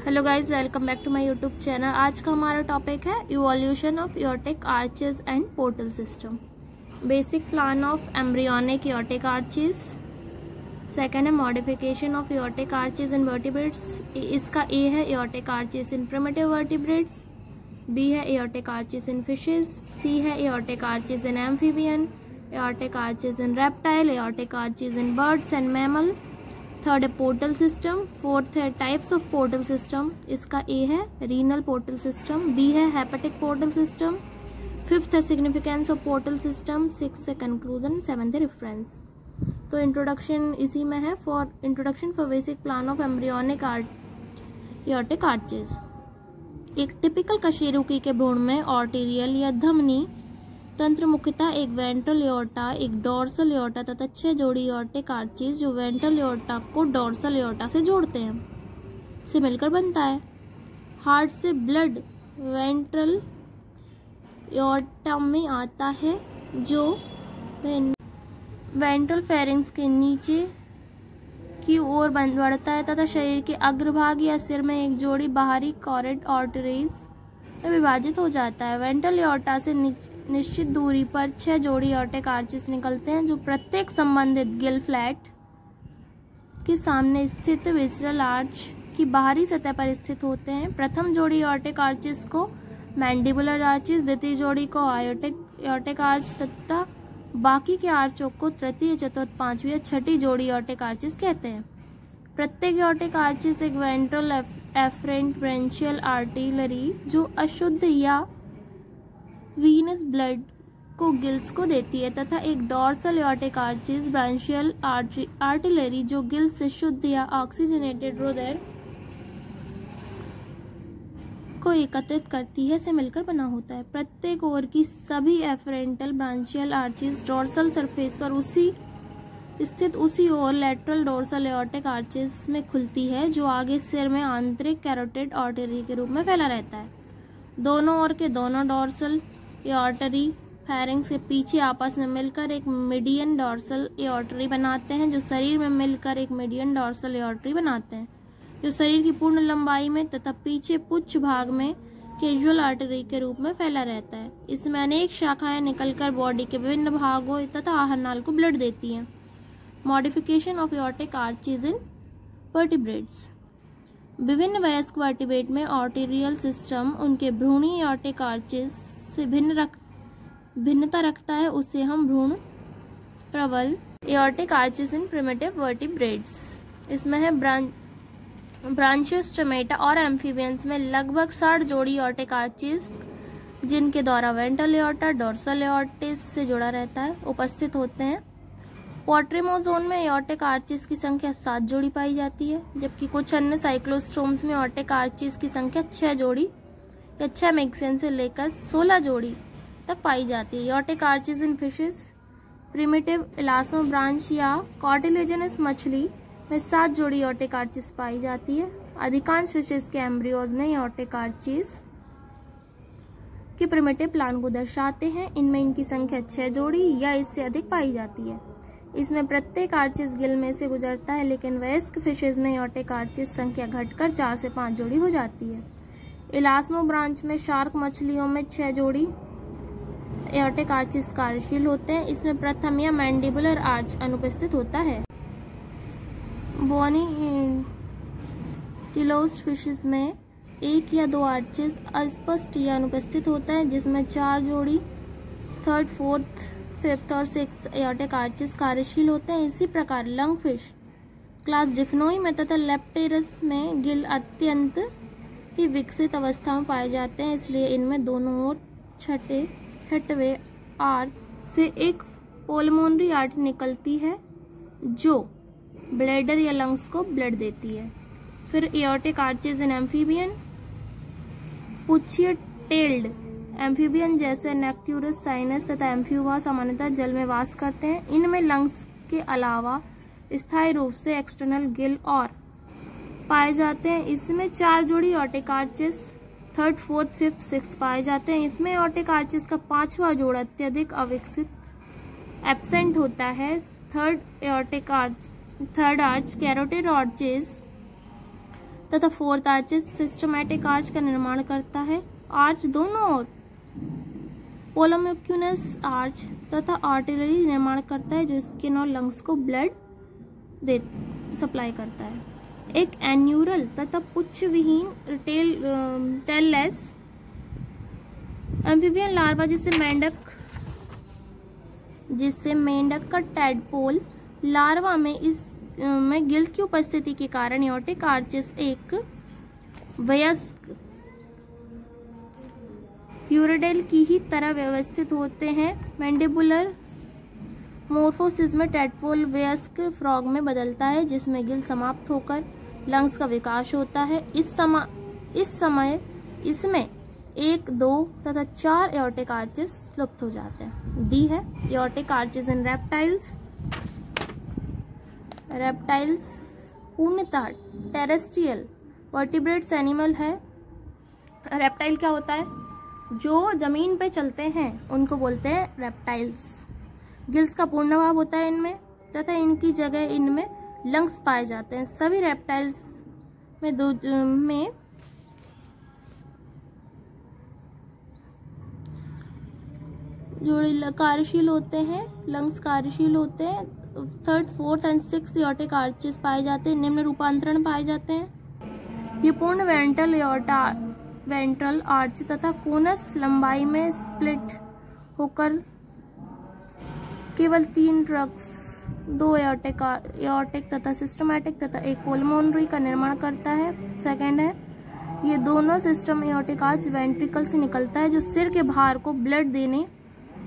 Hello guys, welcome back to my YouTube channel. आज का हमारा टॉपिक है evolution of aortic arches and portal system. Basic plan of embryonic aortic arches. Second है modification of aortic arches in vertebrates. इसका A है aortic arches in primitive vertebrates, B है aortic arches in fishes, C है aortic arches in amphibian, aortic arches in reptile, aortic arches in birds and mammal. Third है portal system. Fourth है types of portal system. इसका A है renal portal system, B है hepatic portal system, fifth है significance of portal system, sixth है conclusion, seventh है reference. तो introduction इसी में है। For introduction for basic plan of embryonic aortic arches. एक टिपिकल कशेरुकी के भ्रूण में आर्टेरियल या धमनी तंत्र मुख्यतः एक वेंट्रल एओर्टा, एक डोर्सल एओर्टा तथा 6 जोड़ी एओर्टिक आर्चेस जो वेंट्रल एओर्टा को डोर्सल एओर्टा से जोड़ते हैं से मिलकर बनता है। हार्ट से ब्लड वेंट्रल एओर्टा में आता है जो वेंट्रल फेरिंक्स के नीचे की ओर बढ़ता है तथा शरीर के अग्रभाग या सिर में एक जोड़ी बाहरी कॉरेड आर्टरीज में विभाजित हो जाता है। वेंट्रल एओर्टा से निश्चित दूरी पर 6 जोड़ी एओर्टिक आर्चेस निकलते हैं जो प्रत्येक संबंधित गिल फ्लैट के सामने स्थित विसरल आर्च की बाहरी सतह पर स्थित होते हैं। प्रथम जोड़ी एओर्टिक आर्चेस को मैंडिबुलर आर्चेस, द्वितीय जोड़ी को एओर्टिक आर्च तथा बाकी के आर्चों को तृतीय, चतुर्थ, पांचवी या छठी जोड़ी एओर्टिक आर्चेस कहते हैं। प्रत्येक एओर्टिक आर्चेस एक वेंट्रल एफरेंट ब्रांचियल आर्टरी जो अशुद्ध या वीनस ब्लड को गिल्स को देती है तथा एक dorsal aortic arches branchial artery जो गिल्स से शुद्ध या ऑक्सीजनेटेड रुधिर को एकत्रित करती है से मिलकर बना होता है। प्रत्येक ओर की सभी एफरेंटल ब्रांचियल आर्चेस डोर्सल सरफेस पर स्थित उसी ओर लेटरल डोर्सल एओर्टिक आर्चेस में खुलती है जो आगे सिर में आंतरिक कैरोटिड आर्टरी के रूप में फैला रहता है। दोनों ओर के दोनों डोर्सल एओर्टरी फेरिंक्स के पीछे आपस में मिलकर एक मीडियन डोर्सल एओर्टरी बनाते हैं जो शरीर में मिलकर एक मीडियन डोर्सल एओर्टरी बनाते हैं जो शरीर की पूर्ण लंबाई में तथा पीछे पुच्छ भाग में कैजुअल आर्टरी के रूप में फैला रहता है। इसमें अनेक शाखाएं निकलकर बॉडी के विभिन्न भागों तथा आहार नाल को ब्लड देती हैं। Modification of aortic arches in vertebrates. विभिन्न वयस्क वर्टिब्रेट में आर्टेरियल सिस्टम उनके भ्रूणी एओर्टिक आर्चेस से भिन्नता रखता है, उसे हम भ्रूण प्रबल aortic arches in primitive vertebrates. इसमें है ब्रांचियस स्टोमेटा और एम्फीबियंस में लगभग 60 जोड़ी एओर्टिक आर्चेस जिनके द्वारा वेंट्रल एओर्टा डोर्सल एओर्टिस से जुड़ा रहता है उपस्थित होते हैं। क्वाड्रिमोजोन में एओर्टिक आर्चेस की संख्या 7 जोड़ी पाई जाती है, जबकि कुछ अन्य साइक्लोस्टोम्स में एओर्टिक आर्चेस की संख्या 6 जोड़ी या 6 मैक्सिन से लेकर 16 जोड़ी तक पाई जाती है। Aortic arches in fishes. Primitive इलास्मो branch या कार्टिलेजिनस मछली में 7 जोड़ी एओर्टिक आर्चेस पाई जाती है। अधिकांश फिशेस के एम्ब्रियोज में एओर्टिक आर्चेस के प्रिमिटिव प्लान को दर्शाते हैं। इनमें इनकी संख्या 6 जोड़ी या इससे अधिक पाई जाती है। इसमें प्रत्येक आर्चेस गिल में से गुजरता है, लेकिन वयस्क फिशेज में एओर्टिक आर्चेस संख्या घटकर 4 से 5 जोड़ी हो जाती है। इलास्मो ब्रांच में शार्क मछलियों में 6 जोड़ी एओर्टिक आर्चेस कार्यशील होते हैं। इसमें प्रथम या मैंडिबुलर आर्च अनुपस्थित होता है। बोनी टिलोस्ट फिशेज में 1 या 2 आर्चेस अस्पष्ट या अनुपस्थित होता है, जिसमें 4 जोड़ी थर्ड, फोर्थ, फिफ्थ और सिक्स्थ एओर्टिक आर्चेस कार्यशील होते हैं। इसी प्रकार लंग फिश क्लास डिफनोई में तथा लेप्टेरस में गिल अत्यंत ही विकसित अवस्था में पाए जाते हैं, इसलिए इनमें दोनों ओर छठवें आर्च से एक पोलमोनरी आर्ट निकलती है जो ब्लैडर या लंग्स को ब्लड देती है। फिर aortic arches in amphibian. पुच्छिए tailed amphibian जैसे नेक्टूरस, साइनस तथा एम्फीबा सामान्यतः जल में वास करते हैं। इनमें लंग्स के अलावा स्थायी रूप से एक्सटर्नल गिल और पाए जाते हैं। इसमें 4 जोड़ी aortic arches third, fourth, fifth, sixth पाए जाते हैं। इसमें एओर्टिक आर्चेस का 5वां जोड़ अत्यधिक अविकसित एब्सेंट होता है। थर्ड आर्च कैरोटिड आर्चेस तथा फोर्थ आर्चिस सिस्टमैटिक आर्च का निर्माण करता है। आर्च दोनों ओर पोलोम्यूक्यूनस आर्च तथा आर्टरी निर्माण करता है जो स्किन और लंग्स को ब्लड सप्लाई करता है। एक एन्यूरल तथा पुच्छ विहीन टेललेस एम्फीबियन लार्वा जिसे मेंढक का टैडपोल लार्वा में गिल्स की उपस्थिति के कारण एओर्टिक आर्चेस एक वयस्क यूरोडेल की ही तरह व्यवस्थित होते हैं। मैंडिबुलर मोर्फोसिस में टैडपोल वयस्क फ्रॉग में बदलता है जिसमें गिल समाप्त होकर लंग्स का विकास होता है। इस समय इसमें 1, 2 तथा 4 एओर्टिक आर्चेस लुप्त हो जाते हैं। डी है एओर्टिक आर्चेस इन रेप्टाइल्स पूर्णतः टेरेस्ट्रियल वर्टिब्रेट्स एनिमल है। रेप्टाइल क्या होता है? जो जमीन पे चलते हैं उनको बोलते हैं रेप्टाइल्स। गिल्स का पूर्ण अभाव होता है इनमें तथा इनकी जगह इनमें लंग्स पाए जाते हैं। सभी रेप्टाइल्स में जोड़ी कार्यशील होते हैं, लंग्स कार्यशील होते हैं। 3rd, 4th and 6th aortic arches पाए जाते हैं। निम्न रूपांतरण पाए जाते हैं। ये पूर्ण वेंट्रल आर्च तथा कोनस लंबाई में स्प्लिट होकर केवल 3 ट्रक्स, 2 एओर्टिक तथा सिस्टमैटिक तथा एक पोल्मोनरी का निर्माण करता है। सेकंड है ये दोनों सिस्टम एओर्टिक आर्च वेंट्रिकल से निकलता है जो सिर के भार को ब्लड देने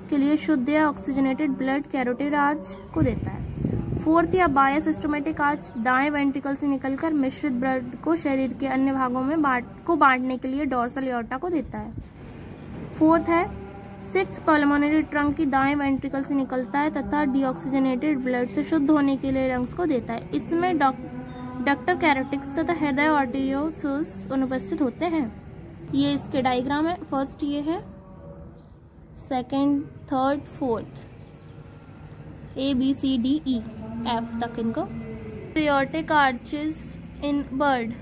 के लिए शुद्ध या ऑक्सीजनेटेड ब्लड कैरोटिड आर्च को देता है। 4th या बाया सिस्टमैटिक आर्च दाएं वेंट्रिकल से निकलकर मिश्रित ब्लड को शरीर के अन्य भागों में बांटने के लिए डोर्सल एओर्टा को देता है। 4th है 6th पल्मोनरी ट्रंक की दाएं वेंट्रिकल से निकलता है तथा डीऑक्सीजनेटेड ब्लड से शुद्ध होने के लिए लंग्स को देता है। इसमें डक्टर कैरोटिक्स तथा हृदय आर्टेरियोल्स अनुपस्थित होते हैं। ये इसके डायग्राम है। फर्स्ट ये है, 2nd, 3rd, 4th, A B C D E F तक इनको। Aortic arches in bird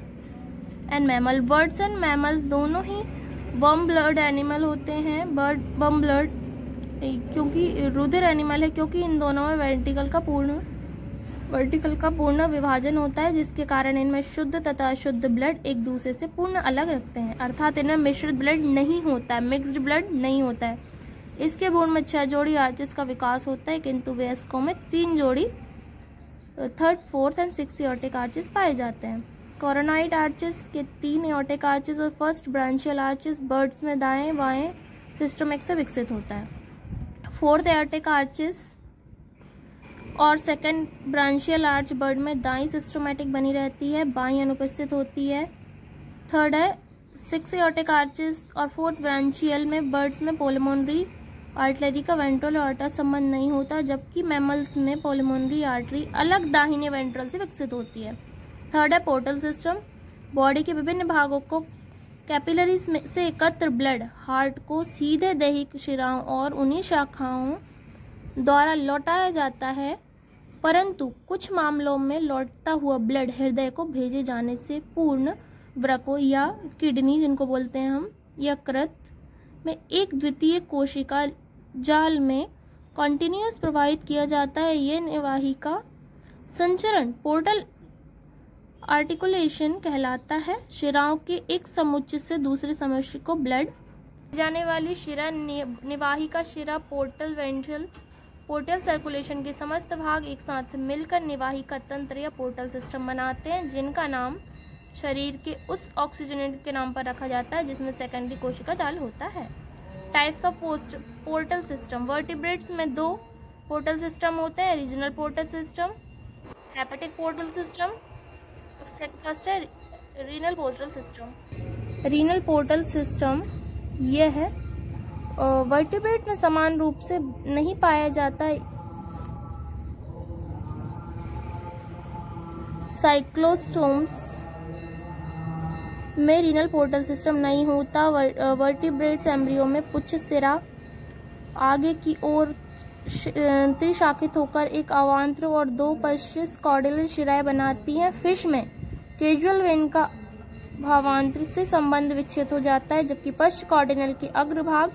and mammal. Birds and mammals दोनों ही वर्म ब्लड एनिमल होते हैं। वर्म ब्लड क्योंकि रुधिर एनिमल है क्योंकि इन दोनों में वर्टिकल का पूर्ण विभाजन होता है जिसके कारण इनमें शुद्ध तथा अशुद्ध ब्लड एक दूसरे से पूर्ण अलग रखते हैं, अर्थात इनमें मिश्रित ब्लड नहीं होता है, मिक्स्ड ब्लड नहीं होता है। इसके भ्रूण में 6 जोड़ी आर्चेस का विकास होता है किंतु वयस्कों में 3 जोड़ी 3rd, 4th and 6th aortic arches पाए जाते हैं। कोरोनाइड आर्चेस के 3 एओर्टिक आर्चेस और 1st ब्रांचियल आर्चेस बर्ड्स में दाएं बाएं सिस्टमैटिक से विकसित होता है। 4th एओर्टिक आर्चेस और 2nd ब्रांचियल आर्च बर्ड में दाईं सिस्टमैटिक बनी रहती है, बाईं अनुपस्थित होती है। 3rd है 6th एओर्टिक आर्चेस और 4th ब्रांचियल में बर्ड्स में पोल्मोनरी आर्टरी का वेंट्रल एओर्टा संबंध नहीं होता जबकि मैमल्स में पोल्मोनरी आर्टरी अलग दाहिने वेंट्रल से विकसित होती है। 3rd है पोर्टल सिस्टम। बॉडी के विभिन्न भागों को कैपिलरीज से एकत्र ब्लड हार्ट को सीधे दैहिक शिराओं और उन्हीं शाखाओं द्वारा लौटाया जाता है, परंतु कुछ मामलों में लौटता हुआ ब्लड हृदय को भेजे जाने से पूर्ण वृक्कों या किडनी जिनको बोलते हैं हम यकृत में एक द्वितीय कोशिका जाल में कॉन्टिन्यूअस प्रवाहित किया जाता है। यह निवाहिका संचरण पोर्टल आर्टिकुलेशन कहलाता है। शिराओं के एक समुच्चय से दूसरे समुच्चय को ब्लड जाने वाली शिरा निवाहिका शिरा पोर्टल सर्कुलेशन के समस्त भाग एक साथ मिलकर निवाहिका तंत्र या पोर्टल सिस्टम बनाते हैं जिनका नाम शरीर के उस ऑक्सीजनेट के नाम पर रखा जाता है जिसमें सेकेंडरी कोशिका जाल होता है। Types of portal system. Vertebrates में 2 पोर्टल सिस्टम होते हैं, regional portal system, hepatic portal system. First है renal portal system. Renal portal system यह है वर्टिब्रेट में समान रूप से नहीं पाया जाता। साइक्लोस्टोम्स में रीनल पोर्टल सिस्टम नहीं होता। वर्टिब्रेट्स एम्ब्रियो में पुच्छ सिरा आगे की ओर त्रिशाखित होकर एक अवांतर और 2 पश्चिम कॉर्डियल शिराएं बनाती हैं। फिश में कैजुअल वेन का भावांतर से संबंध विच्छेद हो जाता है, जबकि पश्च कॉर्डिनल के अग्रभाग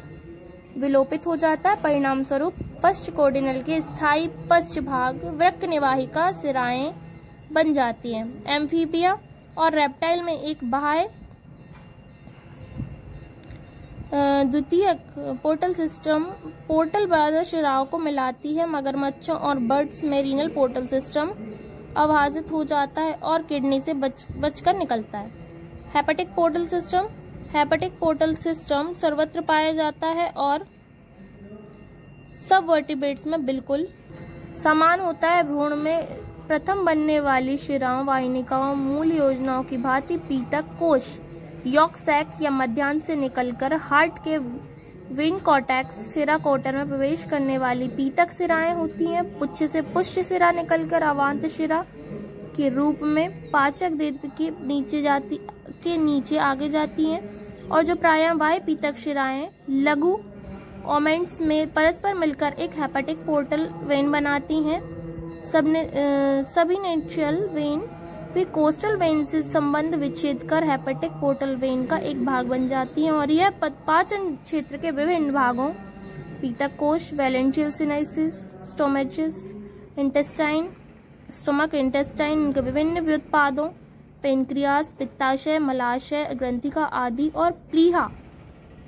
विलोपित हो जाता है। परिणाम स्वरूप पश्च कॉर्डिनल के स्थायी पश्च भाग वृक्क निवाहिका सिराएं बन जाती हैं। एम्फीबिया और रेप्टाइल में एक बाह्य द्वितीयक पोर्टल सिस्टम पोर्टल बाह्य शिराओं को मिलाती है। मगरमच्छों और बर्ड्स में रीनल पोर्टल सिस्टम अभाजित हो जाता है और किडनी से बचकर निकलता है। हेपेटिक पोर्टल सिस्टम सर्वत्र पाया जाता है और सब वर्टिब्रेट्स में बिल्कुल समान होता है। भ्रूण में प्रथम बनने वाली शिराओं वाहिनिकाओं मूल योजनाओं की भांति पीतक कोश यॉक सैक या मध्यांश से निकलकर हार्ट के विंग कॉर्टेक्स शिरा कोटर में प्रवेश करने वाली पीतक सिराएं होती हैं। पुच्छ से पुष्ट सिरा निकलकर अवांत शिरा के रूप में पाचक दंत के नीचे आगे जाती हैं और जो प्रायः बाह्य पीतक शिराएं लघु ओमेंट्स में परस्पर मिलकर एक हेपेटिक पोर्टल वेन बनाती हैं। सबनेशियल वेन भी कोस्टल वेन से संबंध विच्छेद कर हेपेटिक पोर्टल वेन का एक भाग बन जाती हैं और यह पाचन क्षेत्र के विभिन्न भागों पीतक कोश, वैलेंशियल सिनाइसिस, स्टोमक इंटेस्टाइन इनके विभिन्न व्युत्पादों, पेनक्रियास, पित्ताशय, मलाशय, ग्रंथिका आदि और प्लीहा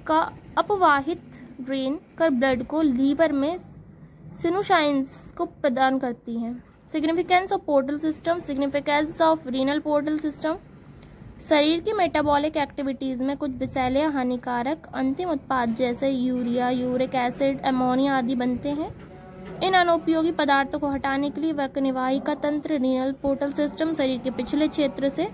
का अपवाहित ड्रेन कर ब्लड को लीवर में सिनुसाइंस को प्रदान करती हैं। Significance of portal system. Significance of renal portal system. शरीर की मेटाबॉलिक एक्टिविटीज में कुछ विषैले हानिकारक अंतिम उत्पाद जैसे यूरिया, यूरिक एसिड, अमोनिया आदि बनते हैं। इन अनुपयोगी पदार्थों को हटाने के लिए वृक्क निवाहिका तंत्र रीनल पोर्टल सिस्टम शरीर के पिछले क्षेत्र से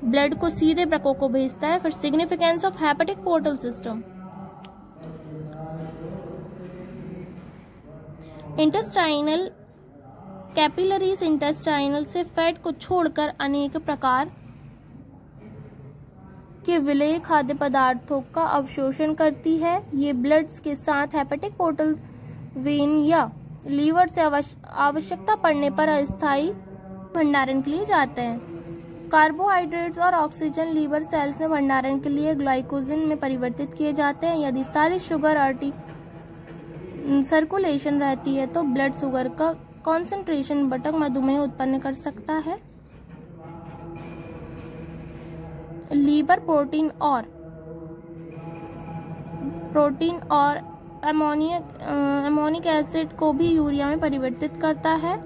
ब्लड को सीधे वृक्कों को भेजता है। फिर significance of hepatic portal system. Intestinal capillaries intestinal से फैट को छोड़कर अनेक प्रकार के विलेय खाद्य पदार्थों का अवशोषण करती है। ये ब्लड्स के साथ हेपेटिक पोर्टल वेन या लीवर से आवश्यकता पड़ने पर अस्थायी भंडारण के लिए जाते हैं। कार्बोहाइड्रेट्स और ऑक्सीजन लीवर सेल्स में भंडारण के लिए ग्लाइकोजन में परिवर्तित किए जाते हैं। यदि सारी शुगर सर्कुलेशन रहती है तो ब्लड शुगर का कॉन्सेंट्रेशन बटक मधुमेह उत्पन्न कर सकता है। लीवर प्रोटीन और अमोनिक एसिड को भी यूरिया में परिवर्तित करता है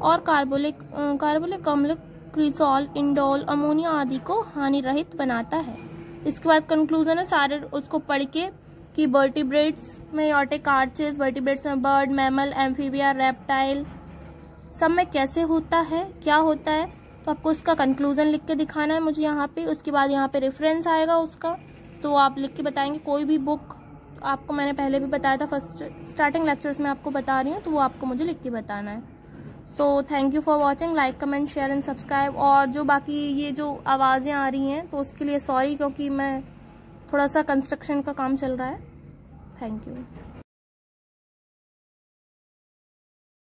और कार्बोलिक अम्ल क्रिसॉल, इंडोल, अमोनिया आदि को हानि रहित बनाता है। इसके बाद कंक्लूजन है सारे उसको पढ़ के कि वर्टिब्रेट्स में एओर्टिक आर्चेस, वर्टिब्रेट्स में बर्ड, मैमल, एम्फीबिया, रेप्टाइल सब में कैसे होता है, क्या होता है, तो आपको उसका कंक्लूजन लिख के दिखाना है मुझे यहाँ पे। उसके बाद यहाँ पे रेफरेंस आएगा उसका, तो आप लिख के बताएंगे। कोई भी बुक आपको मैंने पहले भी बताया था, फर्स्ट स्टार्टिंग लेक्चर्स में आपको बता रही हूँ, तो वो आपको मुझे लिख के बताना है। So thank you for watching. Like, comment, share and subscribe. और जो बाकी ये जो आवाज़ें आ रही हैं तो उसके लिए सॉरी, क्योंकि मैं थोड़ा सा कंस्ट्रक्शन का काम चल रहा है। Thank you.